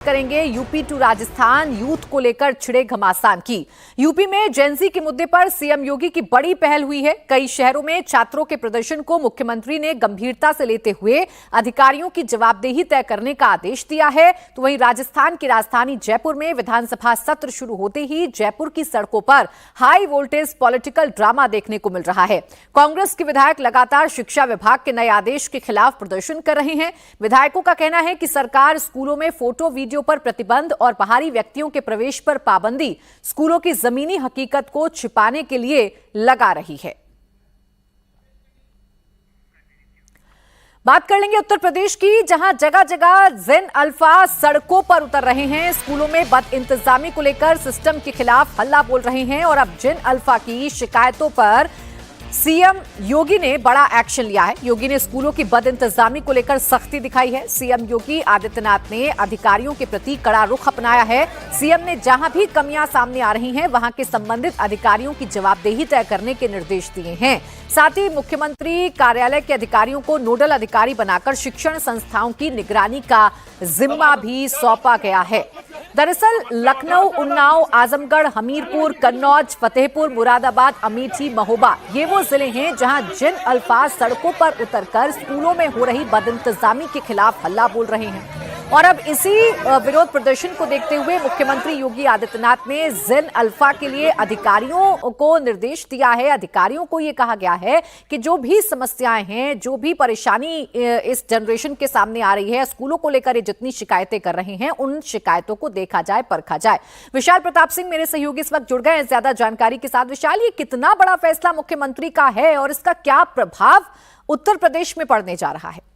करेंगे UP to Rajasthan youth को लेकर छिड़े घमासान की। यूपी में जेनजी के मुद्दे पर सीएम योगी की बड़ी पहल हुई है। कई शहरों में छात्रों के प्रदर्शन को मुख्यमंत्री ने गंभीरता से लेते हुए अधिकारियों की जवाबदेही तय करने का आदेश दिया है। तो वहीं राजस्थान की राजधानी जयपुर में विधानसभा सत्र शुरू होते ही जयपुर की सड़कों पर हाई वोल्टेज पॉलिटिकल ड्रामा देखने को मिल रहा है। कांग्रेस के विधायक लगातार शिक्षा विभाग के नए आदेश के खिलाफ प्रदर्शन कर रहे हैं। विधायकों का कहना है कि सरकार स्कूलों में फोटो वीडियो पर प्रतिबंध और बाहरी व्यक्तियों के प्रवेश पर पाबंदी स्कूलों की जमीनी हकीकत को छिपाने के लिए लगा रही है। बात कर लेंगे उत्तर प्रदेश की, जहां जगह जगह जेन अल्फा सड़कों पर उतर रहे हैं। स्कूलों में बद इंतजामी को लेकर सिस्टम के खिलाफ हल्ला बोल रहे हैं और अब जेन अल्फा की शिकायतों पर सीएम योगी ने बड़ा एक्शन लिया है। योगी ने स्कूलों की बद इंतजामी को लेकर सख्ती दिखाई है। सीएम योगी आदित्यनाथ ने अधिकारियों के प्रति कड़ा रुख अपनाया है। सीएम ने जहां भी कमियां सामने आ रही हैं वहां के संबंधित अधिकारियों की जवाबदेही तय करने के निर्देश दिए हैं। साथ ही मुख्यमंत्री कार्यालय के अधिकारियों को नोडल अधिकारी बनाकर शिक्षण संस्थाओं की निगरानी का जिम्मा भी सौंपा गया है। दरअसल लखनऊ, उन्नाव, आजमगढ़, हमीरपुर, कन्नौज, फतेहपुर, मुरादाबाद, अमेठी, महोबा ये वो जिले हैं जहां जेन अल्फा सड़कों पर उतरकर स्कूलों में हो रही बदइंतजामी के खिलाफ हल्ला बोल रहे हैं। और अब इसी विरोध प्रदर्शन को देखते हुए मुख्यमंत्री योगी आदित्यनाथ ने जेन अल्फा के लिए अधिकारियों को निर्देश दिया है। अधिकारियों को यह कहा गया है कि जो भी समस्याएं हैं, जो भी परेशानी इस जनरेशन के सामने आ रही है, स्कूलों को लेकर ये जितनी शिकायतें कर रहे हैं उन शिकायतों को देखा जाए, परखा जाए। विशाल प्रताप सिंह मेरे सहयोगी इस वक्त जुड़ गए हैं ज्यादा जानकारी के साथ। विशाल, ये कितना बड़ा फैसला मुख्यमंत्री का है और इसका क्या प्रभाव उत्तर प्रदेश में पड़ने जा रहा है?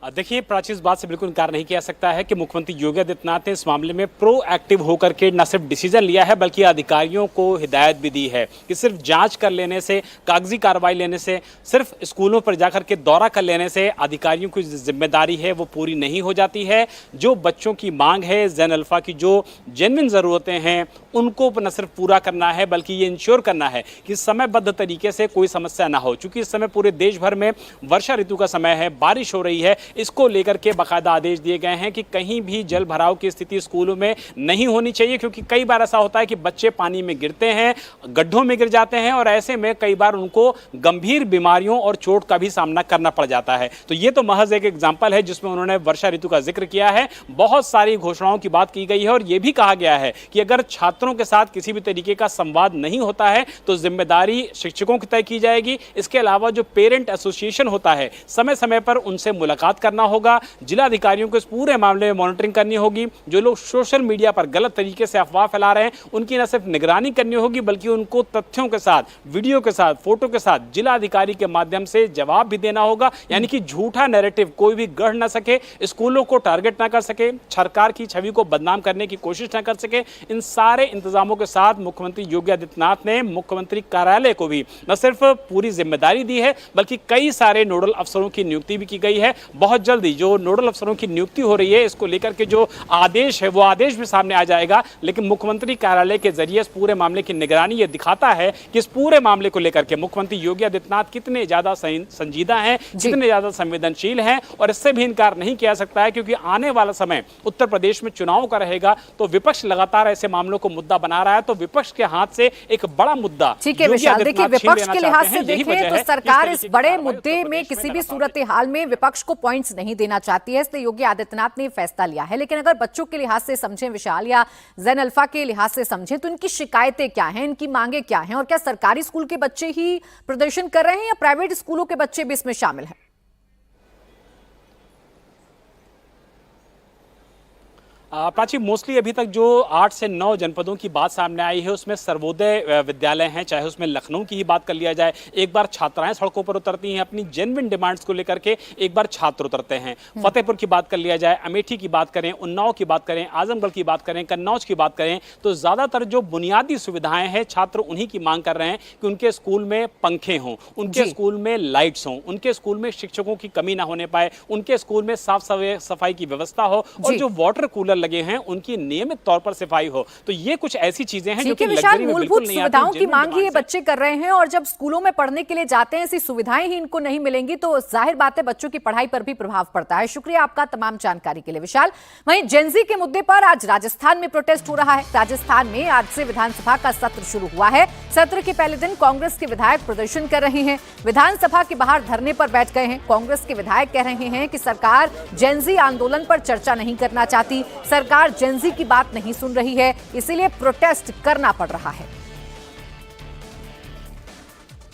देखिए प्राची, इस बात से बिल्कुल इनकार नहीं किया सकता है कि मुख्यमंत्री योगी आदित्यनाथ ने इस मामले में प्रोएक्टिव होकर के न सिर्फ डिसीजन लिया है बल्कि अधिकारियों को हिदायत भी दी है कि सिर्फ जांच कर लेने से, कागजी कार्रवाई लेने से, सिर्फ स्कूलों पर जाकर के दौरा कर लेने से अधिकारियों की जिम्मेदारी है वो पूरी नहीं हो जाती है। जो बच्चों की मांग है, जेन अल्फा की जो जेन्युइन ज़रूरतें हैं उनको न सिर्फ पूरा करना है बल्कि ये इंश्योर करना है कि समयबद्ध तरीके से कोई समस्या ना हो। चूंकि इस समय पूरे देश भर में वर्षा ऋतु का समय है, बारिश हो रही है, इसको लेकर के बाकायदा आदेश दिए गए हैं कि कहीं भी जल भराव की स्थिति स्कूलों में नहीं होनी चाहिए। क्योंकि कई बार ऐसा होता है कि बच्चे पानी में गिरते हैं, गड्ढों में गिर जाते हैं और ऐसे में कई बार उनको गंभीर बीमारियों और चोट का भी सामना करना पड़ जाता है। तो ये तो महज एक एग्जाम्पल है जिसमें उन्होंने वर्षा ऋतु का जिक्र किया है। बहुत सारी घोषणाओं की बात की गई है और यह भी कहा गया है कि अगर छात्रों के साथ किसी भी तरीके का संवाद नहीं होता है तो जिम्मेदारी शिक्षकों की तय की जाएगी। इसके अलावा जो पेरेंट एसोसिएशन होता है, समय समय पर उनसे मुलाकात करना होगा। जिला अधिकारियों को इस पूरे मामले में मॉनिटरिंग करनी होगी। जो लोग सोशल मीडिया पर गलत तरीके से अफवाह फैला रहे हैं उनकी न सिर्फ निगरानी करनी होगी बल्कि उनको तथ्यों के साथ, वीडियो के साथ, फोटो के साथ जिला अधिकारी के माध्यम से जवाब भी देना होगा। यानी कि झूठा नैरेटिव कोई भी गढ़ ना सके, स्कूलों को टारगेट ना कर सके, सरकार की छवि को बदनाम करने की कोशिश ना कर सके। इन सारे इंतजामों के साथ मुख्यमंत्री योगी आदित्यनाथ ने मुख्यमंत्री कार्यालय को भी न सिर्फ पूरी जिम्मेदारी दी है बल्कि कई सारे नोडल अफसरों की नियुक्ति भी की गई है। बहुत जल्दी जो नोडल अफसरों की नियुक्ति हो रही है इसको लेकर के जो आदेश है वो आदेश भी सामने आ जाएगा। लेकिन मुख्यमंत्री कार्यालय के जरिए इस पूरे मामले की निगरानी ये दिखाता है कि इस पूरे मामले को लेकर के मुख्यमंत्री योगी आदित्यनाथ कितने ज्यादा संजीदा हैं, कितने ज्यादा संवेदनशील हैं। और इससे भी इनकार नहीं किया सकता है क्योंकि आने वाला समय उत्तर प्रदेश में चुनाव का रहेगा तो विपक्ष लगातार ऐसे मामलों को मुद्दा बना रहा है। तो विपक्ष के हाथ से एक बड़ा मुद्दा, ठीक है विशाल, देखिए विपक्ष के लिहाज से देखें तो सरकार इस बड़े मुद्दे में किसी भी सूरत हाल में विपक्ष को पॉइंट्स नहीं देना चाहती है, इसलिए योगी आदित्यनाथ ने फैसला लिया है। लेकिन अगर बच्चों के लिहाज से समझें विशाल, या जेन अल्फा के लिहाज से समझें तो इनकी शिकायतें क्या हैं, इनकी मांगे क्या हैं और क्या सरकारी स्कूल के बच्चे ही प्रदर्शन कर रहे हैं या प्राइवेट स्कूलों के बच्चे भी इसमें शामिल हैं? प्राची, मोस्टली अभी तक जो 8 से 9 जनपदों की बात सामने आई है उसमें सर्वोदय विद्यालय हैं। चाहे उसमें लखनऊ की ही बात कर लिया जाए, एक बार छात्राएं सड़कों पर उतरती हैं अपनी जेन्युइन डिमांड्स को लेकर के, एक बार छात्र उतरते हैं। फतेहपुर की बात कर लिया जाए, अमेठी की बात करें, उन्नाव की बात करें, आजमगढ़ की बात करें, कन्नौज की बात करें तो ज्यादातर जो बुनियादी सुविधाएं हैं छात्र उन्हीं की मांग कर रहे हैं कि उनके स्कूल में पंखे हों, उनके स्कूल में लाइट्स हों, उनके स्कूल में शिक्षकों की कमी ना होने पाए, उनके स्कूल में साफ सफाई की व्यवस्था हो और जो वाटर कूलर लगे हैं उनकी नियमित तौर पर सफाई हो। तो ये कुछ ऐसी चीजें हैं जो ठीक है कि विशाल, लग्जरी में बिल्कुल मूलभूत नहीं आती, सुविधाओं की genuine मांग ही ये demands हैं। बच्चे कर रहे हैं, और जब स्कूलों में पढ़ने के लिए जाते हैं ऐसी सुविधाएं ही इनको नहीं मिलेंगी तो जाहिर बात है बच्चों की पढ़ाई पर भी प्रभाव पड़ता है। शुक्रिया आपका तमाम जानकारी के लिए विशाल। वहीं जेनजी के मुद्दे पर आज राजस्थान में प्रोटेस्ट हो रहा है। राजस्थान में आज से विधानसभा का सत्र शुरू हुआ है। सत्र के पहले दिन कांग्रेस के विधायक प्रदर्शन कर रहे हैं, विधानसभा के बाहर धरने पर बैठ गए हैं। कांग्रेस के विधायक कह रहे हैं कि सरकार जेनजी आंदोलन पर चर्चा नहीं करना चाहती, सरकार जेनजी की बात नहीं सुन रही है, इसीलिए प्रोटेस्ट करना पड़ रहा है।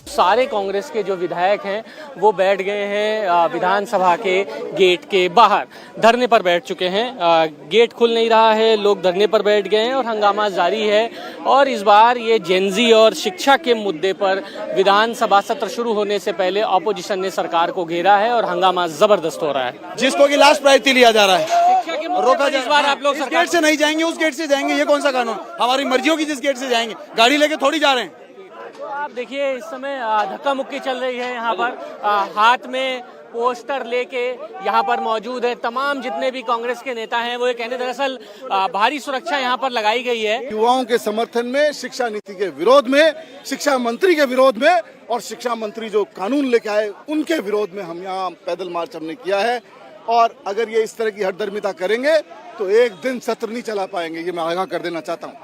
सारे कांग्रेस के जो विधायक हैं वो बैठ गए हैं विधानसभा के गेट के बाहर, धरने पर बैठ चुके हैं। गेट खुल नहीं रहा है, लोग धरने पर बैठ गए हैं और हंगामा जारी है। और इस बार ये जेनजी और शिक्षा के मुद्दे पर विधानसभा सत्र शुरू होने से पहले ऑपोजिशन ने सरकार को घेरा है और हंगामा जबरदस्त हो रहा है, जिसको कि लास्ट प्रायोरिटी लिया जा रहा है। शिक्षा के मुद्दे रोका पर जा इस बार आप लोग इस गेट से नहीं जाएंगे, उस गेट से जाएंगे, ये कौन सा कानून? हमारी मर्जी होगी जिस गेट से जाएंगे, गाड़ी लेके थोड़ी जा रहे हैं। तो आप देखिए इस समय धक्का मुक्की चल रही है यहाँ पर, हाथ में पोस्टर लेके यहाँ पर मौजूद है तमाम जितने भी कांग्रेस के नेता हैं। वो ये कहने दरअसल भारी सुरक्षा यहाँ पर लगाई गई है युवाओं के समर्थन में, शिक्षा नीति के विरोध में, शिक्षा मंत्री के विरोध में, और शिक्षा मंत्री जो कानून लेके आए उनके विरोध में हम यहाँ पैदल मार्च हमने किया है। और अगर ये इस तरह की हठधर्मिता करेंगे तो एक दिन सत्र नहीं चला पाएंगे, ये मैं आगाह कर देना चाहता हूँ।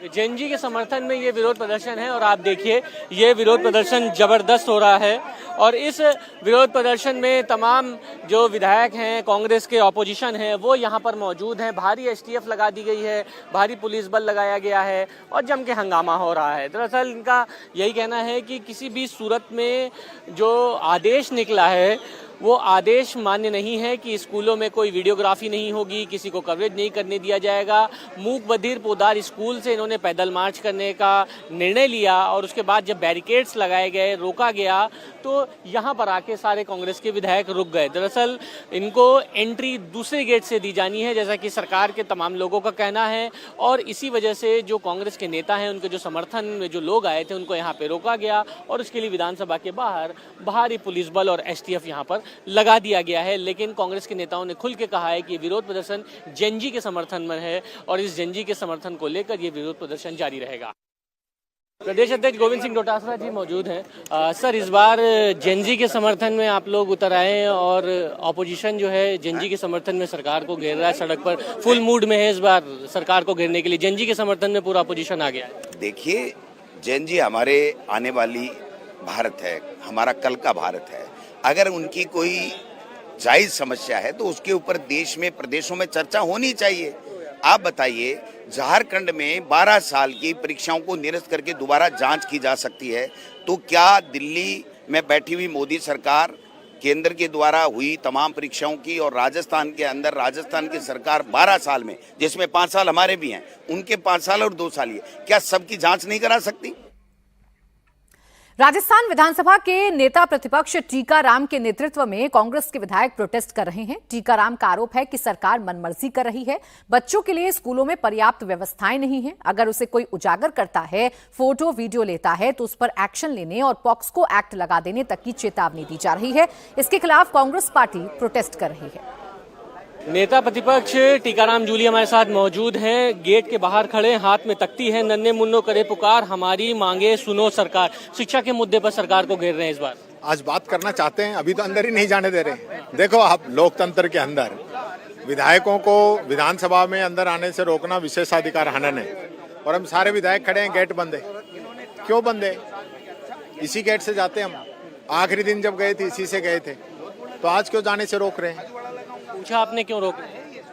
जेनजी के समर्थन में ये विरोध प्रदर्शन है और आप देखिए ये विरोध प्रदर्शन जबरदस्त हो रहा है। और इस विरोध प्रदर्शन में तमाम जो विधायक हैं, कांग्रेस के ऑपोजिशन हैं, वो यहाँ पर मौजूद हैं। भारी एसटीएफ लगा दी गई है, भारी पुलिस बल लगाया गया है और जम के हंगामा हो रहा है। दरअसल इनका यही कहना है कि किसी भी सूरत में जो आदेश निकला है वो आदेश मान्य नहीं है कि स्कूलों में कोई वीडियोग्राफी नहीं होगी, किसी को कवरेज नहीं करने दिया जाएगा। मूक बधिर पोदार स्कूल से इन्होंने पैदल मार्च करने का निर्णय लिया और उसके बाद जब बैरिकेड्स लगाए गए, रोका गया, तो यहाँ पर आके सारे कांग्रेस के विधायक रुक गए। दरअसल इनको एंट्री दूसरे गेट से दी जानी है जैसा कि सरकार के तमाम लोगों का कहना है। और इसी वजह से जो कांग्रेस के नेता हैं, उनके जो समर्थन में जो लोग आए थे, उनको यहाँ पे रोका गया और उसके लिए विधानसभा के बाहर भारी पुलिस बल और एसटीएफ यहाँ पर लगा दिया गया है। लेकिन कांग्रेस के नेताओं ने खुल के कहा है कि विरोध प्रदर्शन जेनजी के समर्थन में है और इस जेनजी के समर्थन को लेकर ये विरोध प्रदर्शन जारी रहेगा। प्रदेश अध्यक्ष गोविंद सिंह डोटासरा जी मौजूद हैं। सर, इस बार जेनजी के समर्थन में आप लोग उतर आए हैं और ऑपोजिशन जो है जेनजी के समर्थन में सरकार को घेर रहा है, सड़क पर फुल मूड में है इस बार सरकार को घेरने के लिए। जेनजी के समर्थन में पूरा ऑपोजिशन आ गया है। देखिए, जेनजी हमारे आने वाली भारत है, हमारा कल का भारत है। अगर उनकी कोई जायज समस्या है तो उसके ऊपर देश में, प्रदेशों में चर्चा होनी चाहिए। आप बताइए, झारखंड में 12 साल की परीक्षाओं को निरस्त करके दोबारा जांच की जा सकती है, तो क्या दिल्ली में बैठी हुई मोदी सरकार, केंद्र के द्वारा हुई तमाम परीक्षाओं की, और राजस्थान के अंदर राजस्थान की सरकार 12 साल में, जिसमें 5 साल हमारे भी हैं, उनके 5 साल और 2 साल, ये क्या सबकी जांच नहीं करा सकती? राजस्थान विधानसभा के नेता प्रतिपक्ष टीकाराम के नेतृत्व में कांग्रेस के विधायक प्रोटेस्ट कर रहे हैं। टीकाराम का आरोप है कि सरकार मनमर्जी कर रही है, बच्चों के लिए स्कूलों में पर्याप्त व्यवस्थाएं नहीं है। अगर उसे कोई उजागर करता है, फोटो वीडियो लेता है तो उस पर एक्शन लेने और पॉक्सो एक्ट लगा देने तक की चेतावनी दी जा रही है। इसके खिलाफ कांग्रेस पार्टी प्रोटेस्ट कर रही है। नेता प्रतिपक्ष टीकाराम जूली हमारे साथ मौजूद हैं, गेट के बाहर खड़े, हाथ में तख्ती है, नन्हे मुन्नो करे पुकार, हमारी मांगे सुनो सरकार। शिक्षा के मुद्दे पर सरकार को घेर रहे हैं इस बार। आज बात करना चाहते हैं, अभी तो अंदर ही नहीं जाने दे रहे। देखो, आप लोकतंत्र के अंदर विधायकों को विधानसभा में अंदर आने से रोकना विशेषाधिकार हनन है, और हम सारे विधायक खड़े हैं, गेट बंद है। क्यों बंद है? इसी गेट से जाते हम, आखिरी दिन जब गए थे इसी से गए थे, तो आज क्यों जाने से रोक रहे हैं? पूछा आपने क्यों रोक?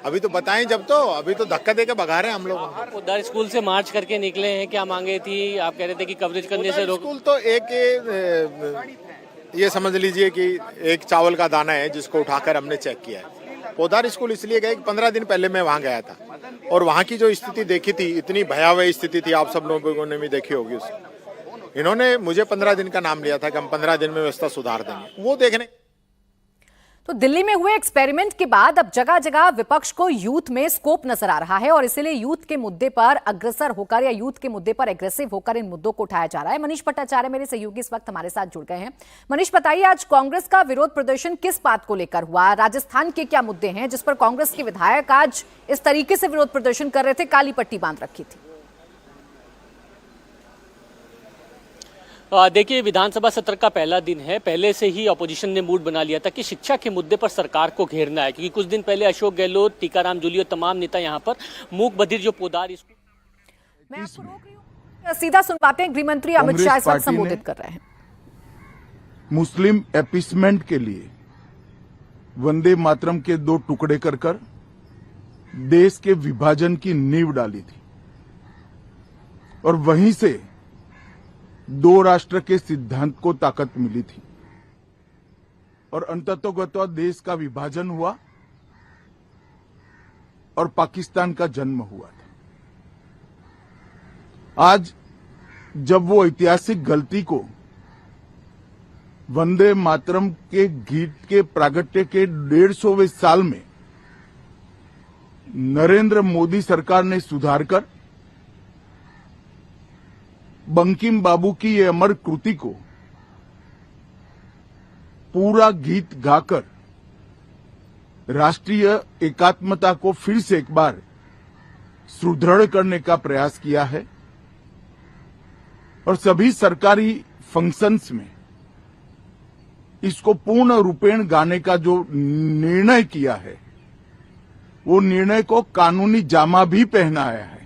अभी तो बताएं, जब तो अभी तो धक्का देके भगा रहे हैं हम लोग। उधर स्कूल से मार्च करके निकले हैं, क्या मांगे थी? आप कह रहे थे कि कवरेज करने से रोक। स्कूल तो ये समझ लीजिए कि एक चावल का दाना है जिसको उठाकर हमने चेक किया है। पोदार स्कूल इसलिए गए कि 15 दिन पहले मैं वहाँ गया था और वहाँ की जो स्थिति देखी थी, इतनी भयावह स्थिति थी, आप सब लोगों ने भी देखी होगी उसको। इन्होंने मुझे 15 दिन का नाम लिया था कि हम 15 दिन में व्यवस्था सुधार देंगे, वो देखने। तो दिल्ली में हुए एक्सपेरिमेंट के बाद अब जगह जगह विपक्ष को यूथ में स्कोप नजर आ रहा है और इसीलिए यूथ के मुद्दे पर अग्रसर होकर या यूथ के मुद्दे पर एग्रेसिव होकर इन मुद्दों को उठाया जा रहा है। मनीष भट्टाचार्य मेरे सहयोगी इस वक्त हमारे साथ जुड़ गए हैं। मनीष, बताइए आज कांग्रेस का विरोध प्रदर्शन किस बात को लेकर हुआ? राजस्थान के क्या मुद्दे हैं जिस पर कांग्रेस के विधायक आज इस तरीके से विरोध प्रदर्शन कर रहे थे, काली पट्टी बांध रखी थी? देखिए, विधानसभा सत्र का पहला दिन है। पहले से ही अपोजिशन ने मूड बना लिया था कि शिक्षा के मुद्दे पर सरकार को घेरना है, क्योंकि कुछ दिन पहले अशोक गहलोत, टीकाराम जूली और तमाम नेता यहां पर मूक बधिर जो पोदार इसको मैं आपको रोक रही हूं, सीधा सुन पाते हैं। गृह मंत्री अमित शाह इस वक्त संबोधित कर रहे हैं। मुस्लिम एपिसमेंट के लिए वंदे मातरम के 2 टुकड़े कर देश के विभाजन की नींव डाली थी और वहीं से 2 राष्ट्र के सिद्धांत को ताकत मिली थी और अंततोगत्वा देश का विभाजन हुआ और पाकिस्तान का जन्म हुआ था। आज जब वो ऐतिहासिक गलती को वंदे मातरम के गीत के प्रागट्य के 150वें साल में नरेंद्र मोदी सरकार ने सुधार कर बंकिम बाबू की ये अमर कृति को पूरा गीत गाकर राष्ट्रीय एकात्मता को फिर से एक बार सुदृढ़ करने का प्रयास किया है और सभी सरकारी फंक्शंस में इसको पूर्ण रूपेण गाने का जो निर्णय किया है, वो निर्णय को कानूनी जामा भी पहनाया है।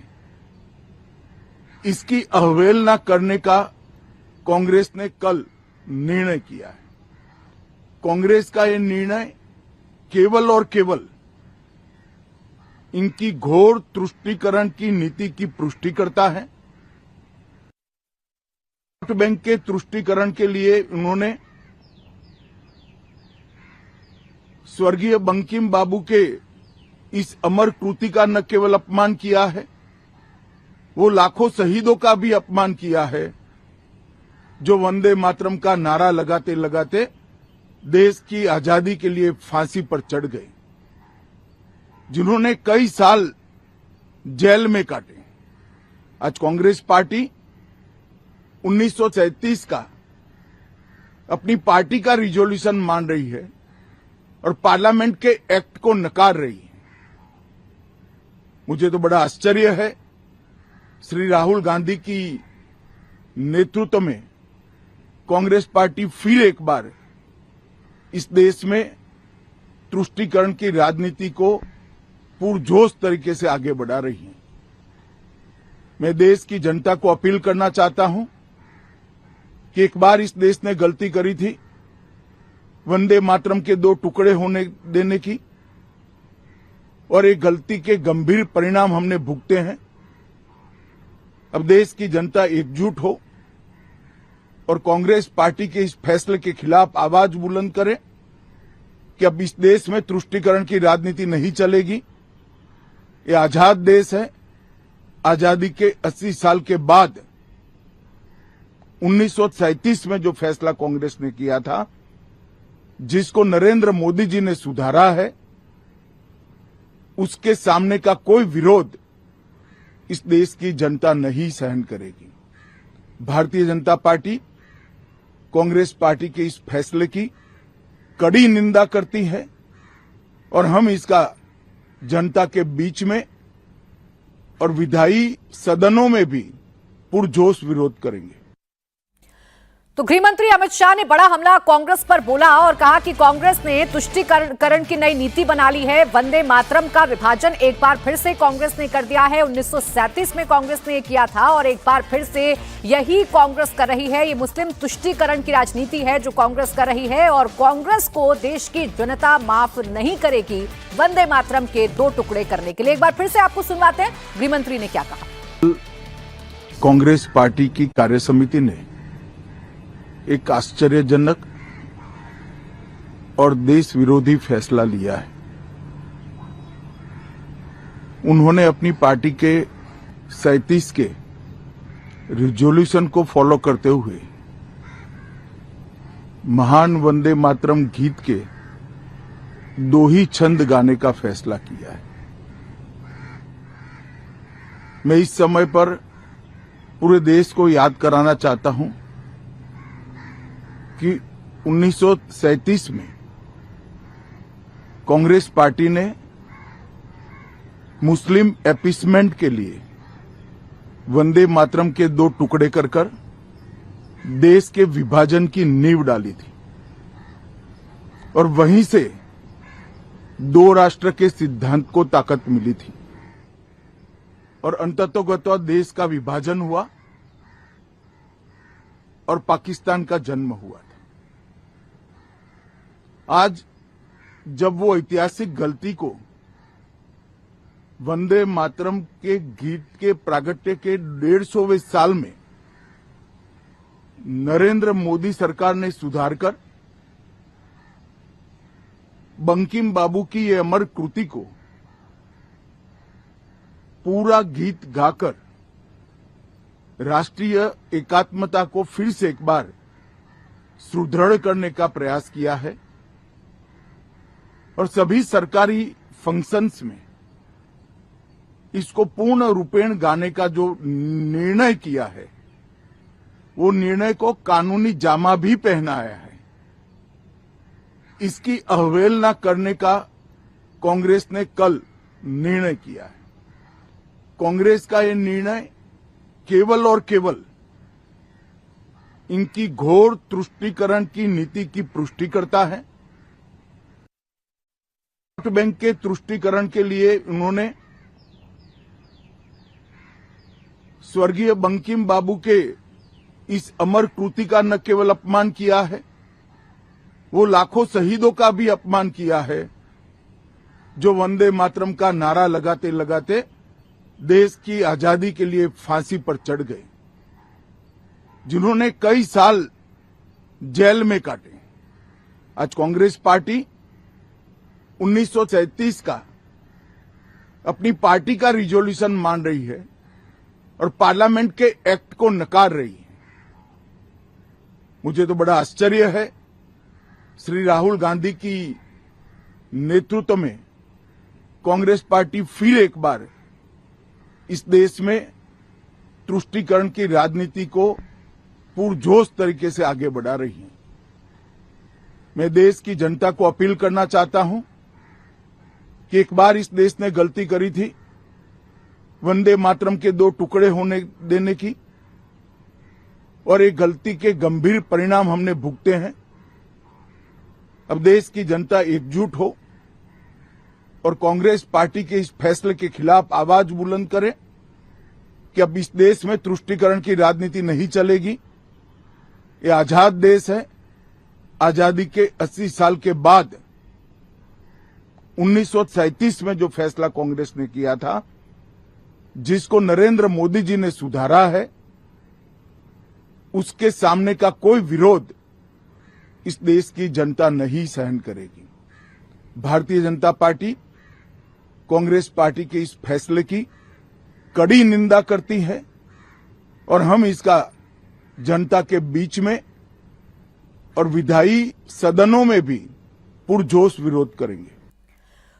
इसकी अवहेलना करने का कांग्रेस ने कल निर्णय किया है। कांग्रेस का यह निर्णय केवल और केवल इनकी घोर तुष्टीकरण की नीति की पुष्टि करता है। वोट बैंक के तुष्टीकरण के लिए उन्होंने स्वर्गीय बंकिम बाबू के इस अमर कृति का न केवल अपमान किया है, वो लाखों शहीदों का भी अपमान किया है जो वंदे मातरम का नारा लगाते लगाते देश की आजादी के लिए फांसी पर चढ़ गए, जिन्होंने कई साल जेल में काटे। आज कांग्रेस पार्टी 1937 का अपनी पार्टी का रिजोल्यूशन मान रही है और पार्लियामेंट के एक्ट को नकार रही है। मुझे तो बड़ा आश्चर्य है, श्री राहुल गांधी की नेतृत्व में कांग्रेस पार्टी फिर एक बार इस देश में तुष्टीकरण की राजनीति को पुरजोश तरीके से आगे बढ़ा रही है। मैं देश की जनता को अपील करना चाहता हूं कि एक बार इस देश ने गलती करी थी वंदे मातरम के 2 टुकड़े होने देने की और एक गलती के गंभीर परिणाम हमने भुगते हैं। अब देश की जनता एकजुट हो और कांग्रेस पार्टी के इस फैसले के खिलाफ आवाज बुलंद करे कि अब इस देश में तुष्टीकरण की राजनीति नहीं चलेगी। ये आजाद देश है। आजादी के 80 साल के बाद 1937 में जो फैसला कांग्रेस ने किया था, जिसको नरेंद्र मोदी जी ने सुधारा है, उसके सामने का कोई विरोध इस देश की जनता नहीं सहन करेगी। भारतीय जनता पार्टी कांग्रेस पार्टी के इस फैसले की कड़ी निंदा करती है और हम इसका जनता के बीच में और विधायी सदनों में भी पुरजोश विरोध करेंगे। तो गृह मंत्री अमित शाह ने बड़ा हमला कांग्रेस पर बोला और कहा कि कांग्रेस ने तुष्टीकरण की नई नीति बना ली है। वंदे मातरम का विभाजन एक बार फिर से कांग्रेस ने कर दिया है। 1937 में कांग्रेस ने किया था और एक बार फिर से यही कांग्रेस कर रही है। ये मुस्लिम तुष्टीकरण की राजनीति है जो कांग्रेस कर रही है और कांग्रेस को देश की जनता माफ नहीं करेगी वंदे मातरम के 2 टुकड़े करने के लिए। एक बार फिर से आपको सुनवाते हैं गृह मंत्री ने क्या कहा। कांग्रेस पार्टी की कार्यसमिति ने एक आश्चर्यजनक और देश विरोधी फैसला लिया है। उन्होंने अपनी पार्टी के 37 के रिजोल्यूशन को फॉलो करते हुए महान वंदे मातरम गीत के दो ही छंद गाने का फैसला किया है। मैं इस समय पर पूरे देश को याद कराना चाहता हूं कि 1937 में कांग्रेस पार्टी ने मुस्लिम अपीसमेंट के लिए वंदे मातरम के दो टुकड़े कर देश के विभाजन की नींव डाली थी और वहीं से दो राष्ट्र के सिद्धांत को ताकत मिली थी और अंततोगत्वा देश का विभाजन हुआ और पाकिस्तान का जन्म हुआ था। आज जब वो ऐतिहासिक गलती को वंदे मातरम के गीत के प्रागट्य के 150वें साल में नरेंद्र मोदी सरकार ने सुधारकर बंकिम बाबू की ये अमर कृति को पूरा गीत गाकर राष्ट्रीय एकात्मता को फिर से एक बार सुदृढ़ करने का प्रयास किया है और सभी सरकारी फंक्शंस में इसको पूर्ण रूपेण गाने का जो निर्णय किया है वो निर्णय को कानूनी जामा भी पहनाया है। इसकी अवहेलना करने का कांग्रेस ने कल निर्णय किया है। कांग्रेस का ये निर्णय केवल और केवल इनकी घोर तुष्टीकरण की नीति की पुष्टि करता है। वोट बैंक के तुष्टीकरण के लिए उन्होंने स्वर्गीय बंकिम बाबू के इस अमर कृति का न केवल अपमान किया है, वो लाखों शहीदों का भी अपमान किया है जो वंदे मातरम का नारा लगाते लगाते देश की आजादी के लिए फांसी पर चढ़ गए, जिन्होंने कई साल जेल में काटे। आज कांग्रेस पार्टी 1937 का अपनी पार्टी का रिजोल्यूशन मान रही है और पार्लियामेंट के एक्ट को नकार रही है। मुझे तो बड़ा आश्चर्य है, श्री राहुल गांधी की नेतृत्व में कांग्रेस पार्टी फिर एक बार इस देश में तुष्टीकरण की राजनीति को पुरजोश तरीके से आगे बढ़ा रही है। मैं देश की जनता को अपील करना चाहता हूं कि एक बार इस देश ने गलती करी थी वंदे मातरम के दो टुकड़े होने देने की और एक गलती के गंभीर परिणाम हमने भुगते हैं। अब देश की जनता एकजुट हो और कांग्रेस पार्टी के इस फैसले के खिलाफ आवाज बुलंद करे कि अब इस देश में तुष्टीकरण की राजनीति नहीं चलेगी। ये आजाद देश है। आजादी के 80 साल के बाद 1937 में जो फैसला कांग्रेस ने किया था, जिसको नरेंद्र मोदी जी ने सुधारा है, उसके सामने का कोई विरोध इस देश की जनता नहीं सहन करेगी। भारतीय जनता पार्टी कांग्रेस पार्टी के इस फैसले की कड़ी निंदा करती है और हम इसका जनता के बीच में और विधायी सदनों में भी पुरजोश विरोध करेंगे।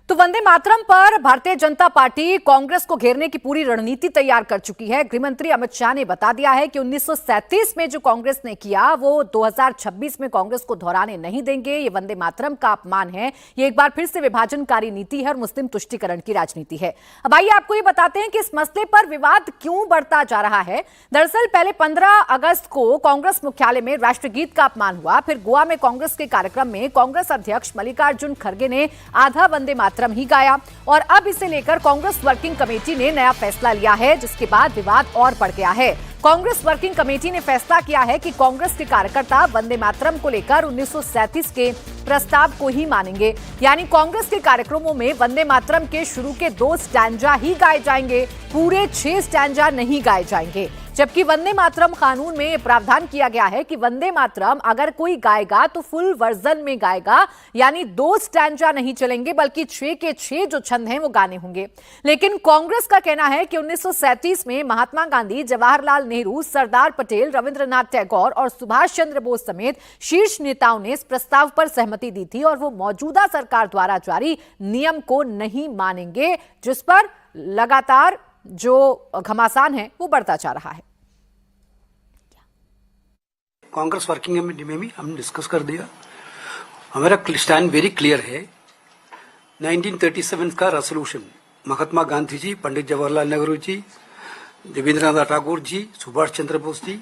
तो वंदे मातरम पर भारतीय जनता पार्टी कांग्रेस को घेरने की पूरी रणनीति तैयार कर चुकी है। गृहमंत्री अमित शाह ने बता दिया है कि 1937 में जो कांग्रेस ने किया वो 2026 में कांग्रेस को दोहराने नहीं देंगे। ये वंदे मातरम का अपमान है, ये एक बार फिर से विभाजनकारी नीति है और मुस्लिम तुष्टीकरण की राजनीति है। अब आइए आपको ये बताते हैं कि इस मसले पर विवाद क्यों बढ़ता जा रहा है। दरअसल पहले 15 अगस्त को कांग्रेस मुख्यालय में राष्ट्रगीत का अपमान हुआ, फिर गोवा में कांग्रेस के कार्यक्रम में कांग्रेस अध्यक्ष मल्लिकार्जुन खड़गे ने आधा वंदे मातरम ही गाया और अब इसे लेकर कांग्रेस वर्किंग कमेटी ने नया फैसला लिया है, जिसके बाद विवाद और बढ़ गया है। कांग्रेस वर्किंग कमेटी ने फैसला किया है कि कांग्रेस के कार्यकर्ता वंदे मातरम को लेकर 1937 के प्रस्ताव को ही मानेंगे, यानी कांग्रेस के कार्यक्रमों में वंदे मातरम के शुरू के 2 स्टैंजा ही गाए जाएंगे, पूरे 6 स्टैंजा नहीं गाए जाएंगे। जबकि वंदे मातरम कानून में प्रावधान किया गया है कि वंदे मातरम अगर कोई गाएगा तो फुल वर्जन में गाएगा, यानी 2 स्टैंजा नहीं चलेंगे बल्कि 6 के 6 जो छंद हैं वो गाने होंगे। लेकिन कांग्रेस का कहना है कि 1937 में महात्मा गांधी, जवाहरलाल नेहरू, सरदार पटेल, रविंद्रनाथ टैगोर और सुभाष चंद्र बोस समेत शीर्ष नेताओं ने इस प्रस्ताव पर सहमति दी थी और वो मौजूदा सरकार द्वारा जारी नियम को नहीं मानेंगे, जिस पर लगातार जो घमासान है वो बढ़ता जा रहा है। कांग्रेस वर्किंग कमेटी में भी हम डिस्कस कर दिया। हमारा स्टैंड वेरी क्लियर है। 1937 का resolution Mahatma Gandhi ji, Pandit Jawaharlal Nehru ji, Rabindranath Tagore ji, Subhash Chandra Bose ji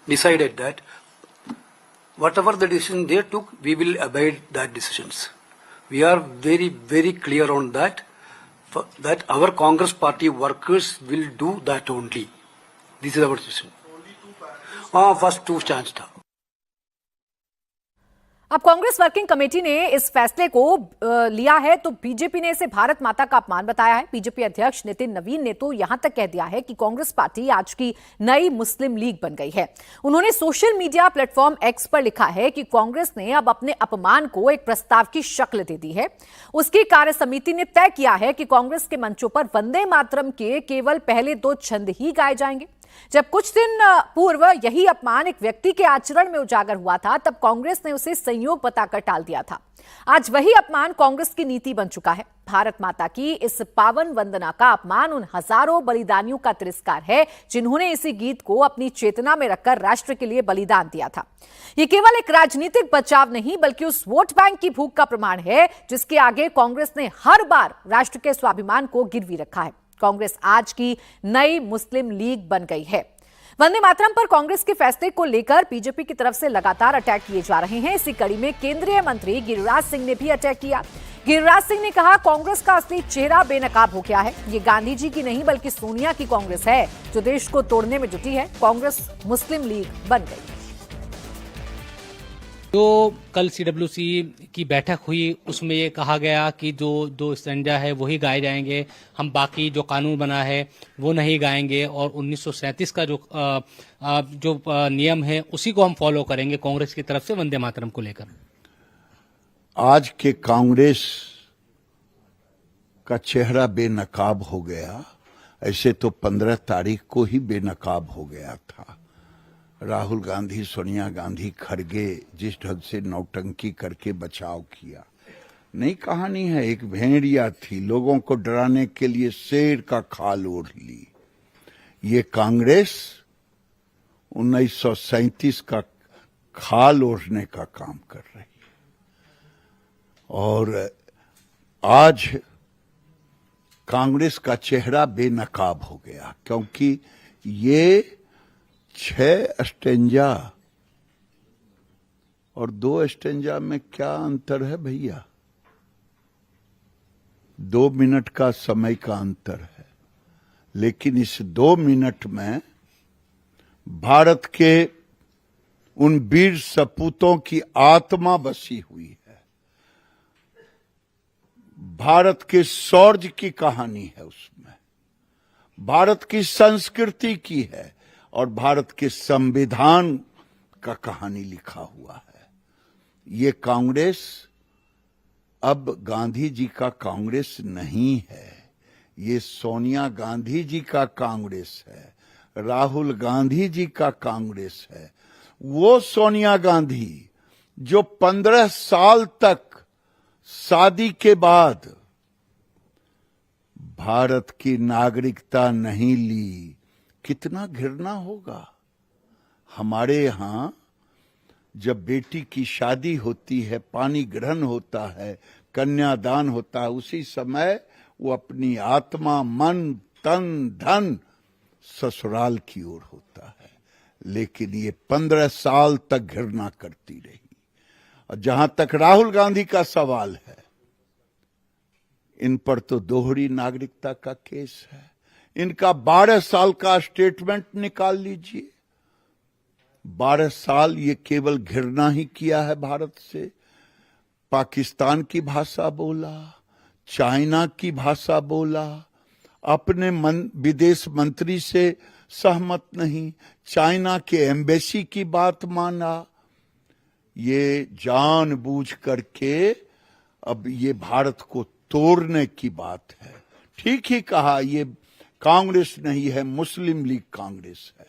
decided that whatever the decision they took, we will obey that decisions. We are very, very clear on that our Congress party workers will do that only. This is our decision. First 2 stands था। अब Congress working committee ने इस फैसले को लिया है तो BJP ने इसे भारत माता का अपमान बताया है। बीजेपी अध्यक्ष नितिन नवीन ने तो यहां तक कह दिया है कि कांग्रेस पार्टी आज की नई मुस्लिम लीग बन गई है। उन्होंने सोशल मीडिया प्लेटफॉर्म एक्स पर लिखा है कि कांग्रेस ने अब अपने अपमान को एक प्रस्ताव की शक्ल दे दी है। उसकी कार्य समिति ने तय किया है कि कांग्रेस के मंचों पर वंदे मातरम के केवल पहले 2 छंद ही गाए जाएंगे। जब कुछ दिन पूर्व यही अपमान एक व्यक्ति के आचरण में उजागर हुआ था, तब कांग्रेस ने उसे संयोग बताकर टाल दिया था। आज वही अपमान कांग्रेस की नीति बन चुका है। भारत माता की इस पावन वंदना का अपमान उन हजारों बलिदानियों का तिरस्कार है जिन्होंने इसी गीत को अपनी चेतना में रखकर राष्ट्र के लिए बलिदान दिया था। ये केवल एक राजनीतिक बचाव नहीं बल्कि उस वोट बैंक की भूख का प्रमाण है जिसके आगे कांग्रेस ने हर बार राष्ट्र के स्वाभिमान को गिरवी रखा है। कांग्रेस आज की नई मुस्लिम लीग बन गई है। वंदे मातरम पर कांग्रेस के फैसले को लेकर बीजेपी की तरफ से लगातार अटैक किए जा रहे हैं। इसी कड़ी में केंद्रीय मंत्री गिरिराज सिंह ने भी अटैक किया। गिरिराज सिंह ने कहा, कांग्रेस का असली चेहरा बेनकाब हो गया है। ये गांधी जी की नहीं बल्कि सोनिया की कांग्रेस है जो देश को तोड़ने में जुटी है। कांग्रेस मुस्लिम लीग बन गई। जो कल सीडब्ल्यूसी की बैठक हुई उसमें ये कहा गया कि जो 2 स्टैंजा है वही गाए जाएंगे, हम बाकी जो कानून बना है वो नहीं गाएंगे और 1937 का जो नियम है उसी को हम फॉलो करेंगे कांग्रेस की तरफ से वंदे मातरम को लेकर। आज के कांग्रेस का चेहरा बेनकाब हो गया, ऐसे तो 15 तारीख को ही बेनकाब हो गया था। राहुल गांधी, सोनिया गांधी, खड़गे जिस ढंग से नौटंकी करके बचाव किया। नई कहानी है, एक भेड़िया थी, लोगों को डराने के लिए शेर का खाल ओढ़ ली। ये कांग्रेस 1937 का खाल ओढ़ने का काम कर रही है। और आज कांग्रेस का चेहरा बेनकाब हो गया क्योंकि ये 6 स्टेंजा और 2 स्टेंजा में क्या अंतर है भैया? 2 मिनट का समय का अंतर है, लेकिन इस 2 मिनट में भारत के उन वीर सपूतों की आत्मा बसी हुई है। भारत के शौर्य की कहानी है, उसमें भारत की संस्कृति की है और भारत के संविधान का कहानी लिखा हुआ है। ये कांग्रेस अब गांधी जी का कांग्रेस नहीं है, ये सोनिया गांधी जी का कांग्रेस है, राहुल गांधी जी का कांग्रेस है। वो सोनिया गांधी जो 15 साल तक शादी के बाद भारत की नागरिकता नहीं ली, कितना घृणा होगा। हमारे यहां जब बेटी की शादी होती है, पानी ग्रहण होता है, कन्यादान होता है, उसी समय वो अपनी आत्मा, मन, तन, धन ससुराल की ओर होता है। लेकिन ये 15 साल तक घृणा करती रही। और जहां तक राहुल गांधी का सवाल है, इन पर तो दोहरी नागरिकता का केस है। इनका 12 साल का स्टेटमेंट निकाल लीजिए। 12 साल ये केवल घृणा ही किया है भारत से। पाकिस्तान की भाषा बोला, चाइना की भाषा बोला, अपने विदेश मंत्री से सहमत नहीं, चाइना के एम्बेसी की बात माना। ये जानबूझ करके अब ये भारत को तोड़ने की बात है। ठीक ही कहा, ये कांग्रेस नहीं है, मुस्लिम लीग कांग्रेस है।